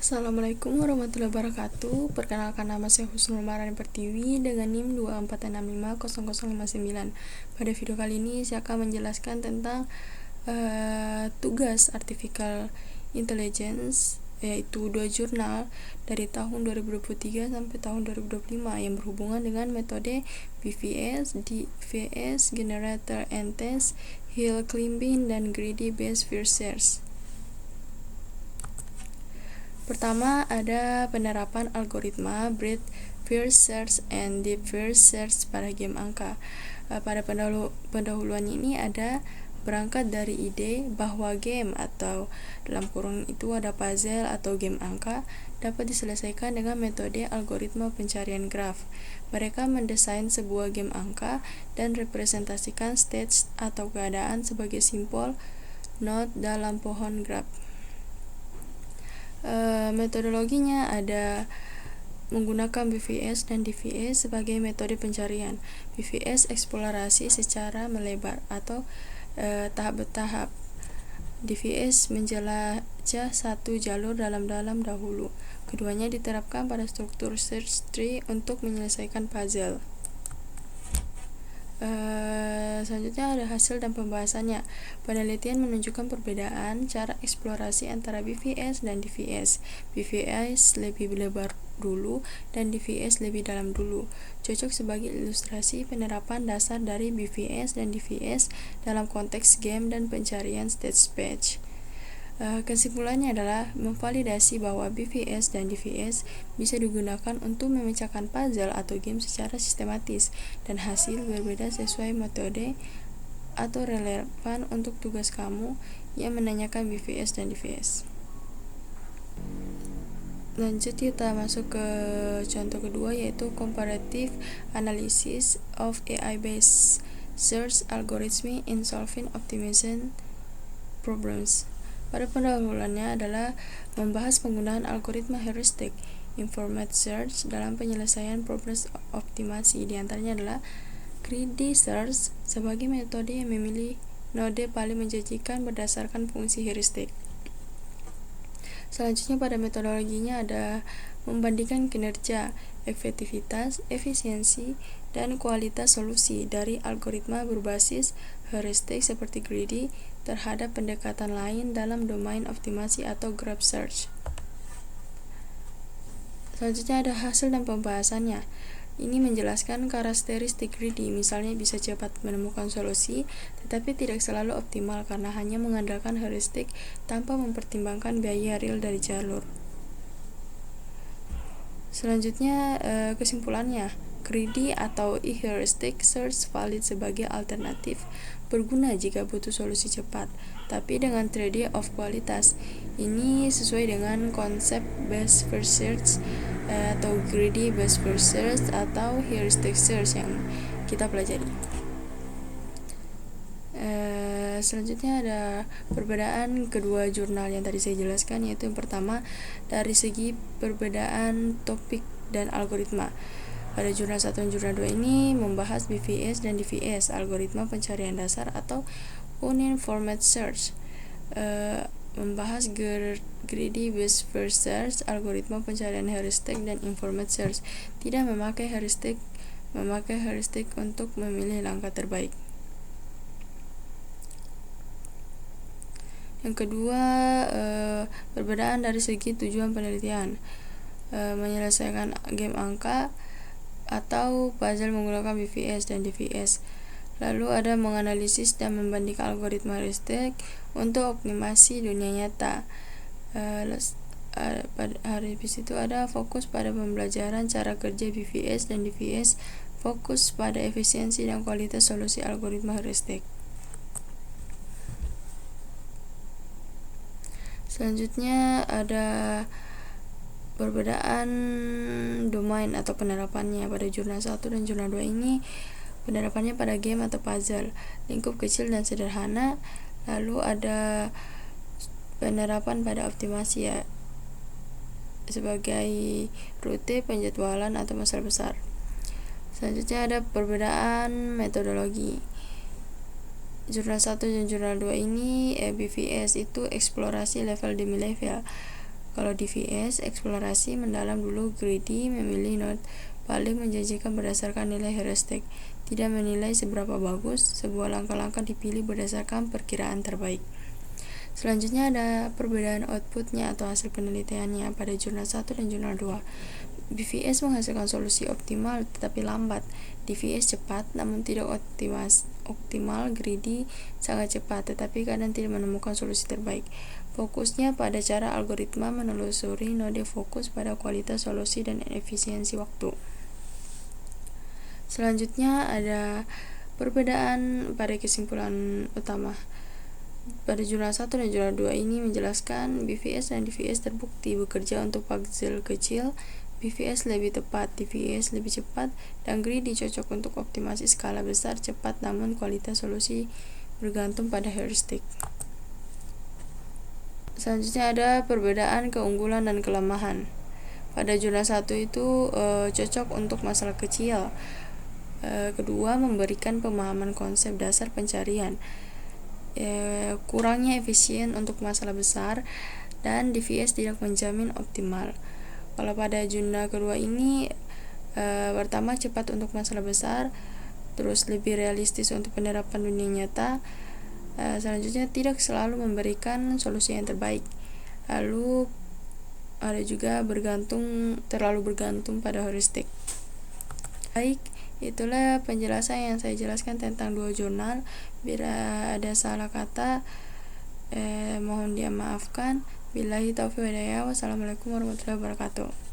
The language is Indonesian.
Assalamualaikum warahmatullahi wabarakatuh. Perkenalkan, nama saya Husnul Marani Pertiwi dengan NIM 246500059. Pada video kali ini saya akan menjelaskan tentang tugas Artificial Intelligence, yaitu 2 jurnal dari tahun 2023 sampai tahun 2025 yang berhubungan dengan metode BVS, DVS, Generator and Test, Hill Climbing, dan Greedy Based First Search. Pertama, ada penerapan algoritma Breadth First Search and Deep First Search pada game angka. Pada pendahuluan ini ada berangkat dari ide bahwa game atau dalam kurung itu ada puzzle atau game angka dapat diselesaikan dengan metode algoritma pencarian graf. Mereka mendesain sebuah game angka dan representasikan stage atau keadaan sebagai simpul node dalam pohon graf. Metodologinya ada menggunakan BVS dan DVS sebagai metode pencarian. BVS eksplorasi secara melebar atau tahap bertahap. DVS menjelajah satu jalur dalam-dalam dahulu. Keduanya diterapkan pada struktur search tree untuk menyelesaikan puzzle. Selanjutnya ada hasil dan pembahasannya. Penelitian menunjukkan perbedaan cara eksplorasi antara BVS dan DVS. BVS lebih lebar dulu dan DVS lebih dalam dulu. Cocok sebagai ilustrasi penerapan dasar dari BVS dan DVS dalam konteks game dan pencarian stage page. Kesimpulannya adalah memvalidasi bahwa BVS dan DVS bisa digunakan untuk memecahkan puzzle atau game secara sistematis, dan hasil berbeda sesuai metode atau relevan untuk tugas kamu yang menanyakan BVS dan DVS. Lanjut, kita masuk ke contoh kedua, yaitu Comparative Analysis of AI-based Search Algorithm in Solving Optimization Problems. Pada pendahuluannya adalah membahas penggunaan algoritma heuristik Informed Search dalam penyelesaian problem optimasi. Di antaranya adalah Greedy Search sebagai metode yang memilih node paling menjanjikan berdasarkan fungsi heuristik. Selanjutnya pada metodologinya ada membandingkan kinerja, efektivitas, efisiensi, dan kualitas solusi dari algoritma berbasis heuristik seperti Greedy terhadap pendekatan lain dalam domain optimasi atau graph search. Selanjutnya ada hasil dan pembahasannya. Ini menjelaskan karakteristik Greedy, misalnya bisa cepat menemukan solusi, tetapi tidak selalu optimal karena hanya mengandalkan heuristik tanpa mempertimbangkan biaya real dari jalur. Selanjutnya kesimpulannya, Greedy atau heuristic search valid sebagai alternatif, berguna jika butuh solusi cepat, tapi dengan trade-off kualitas. Ini sesuai dengan konsep best first search atau greedy best first search atau heuristic search yang kita pelajari. Selanjutnya ada perbedaan kedua jurnal yang tadi saya jelaskan, yaitu yang pertama dari segi perbedaan topik dan algoritma. Pada jurnal 1 dan jurnal 2 ini membahas BVS dan DVS, algoritma pencarian dasar atau uninformed search. Membahas greedy based first search, algoritma pencarian heuristik, dan informed search, tidak memakai heuristik untuk memilih langkah terbaik. Yang kedua, perbedaan dari segi tujuan penelitian, menyelesaikan game angka atau puzzle menggunakan BVS dan DVS. Lalu ada menganalisis dan membandingkan algoritma heuristik untuk optimasi dunia nyata. Habis itu ada fokus pada pembelajaran cara kerja BVS dan DVS, fokus pada efisiensi dan kualitas solusi algoritma heuristik. Selanjutnya ada perbedaan domain atau penerapannya. Pada jurnal 1 dan jurnal 2 ini penerapannya pada game atau puzzle, lingkup kecil dan sederhana. Lalu ada penerapan pada optimasi, ya, sebagai rute, penjadwalan, atau masalah besar. Selanjutnya ada perbedaan metodologi. Jurnal 1 dan jurnal 2 ini BVS itu eksplorasi level demi level. Kalau DVS, eksplorasi mendalam dulu, greedy, memilih node paling menjanjikan berdasarkan nilai heuristik, tidak menilai seberapa bagus, sebuah langkah-langkah dipilih berdasarkan perkiraan terbaik. Selanjutnya ada perbedaan outputnya atau hasil penelitiannya pada jurnal 1 dan jurnal 2. BVS menghasilkan solusi optimal tetapi lambat. DVS cepat namun tidak optimal. Greedy sangat cepat tetapi kadang tidak menemukan solusi terbaik. Fokusnya pada cara algoritma menelusuri node, fokus pada kualitas solusi dan efisiensi waktu. Selanjutnya ada perbedaan pada kesimpulan utama. Pada jurnal 1 dan jurnal 2 ini menjelaskan BVS dan DVS terbukti bekerja untuk puzzle kecil. BVS lebih tepat, DVS lebih cepat, dan greedy cocok untuk optimasi skala besar cepat namun kualitas solusi bergantung pada heuristik. Selanjutnya ada perbedaan keunggulan dan kelemahan. Pada jurnal 1 itu cocok untuk masalah kecil. Kedua, memberikan pemahaman konsep dasar pencarian. Kurangnya efisien untuk masalah besar, dan DVS tidak menjamin optimal. Kalau pada jurnal kedua ini pertama cepat untuk masalah besar, terus lebih realistis untuk penerapan dunia nyata, selanjutnya tidak selalu memberikan solusi yang terbaik, lalu ada juga terlalu bergantung pada heuristik. Baik, itulah penjelasan yang saya jelaskan tentang dua jurnal. Bila ada salah kata, mohon dimaafkan. Billahi taufiq wal hidayah. Wassalamualaikum warahmatullahi wabarakatuh.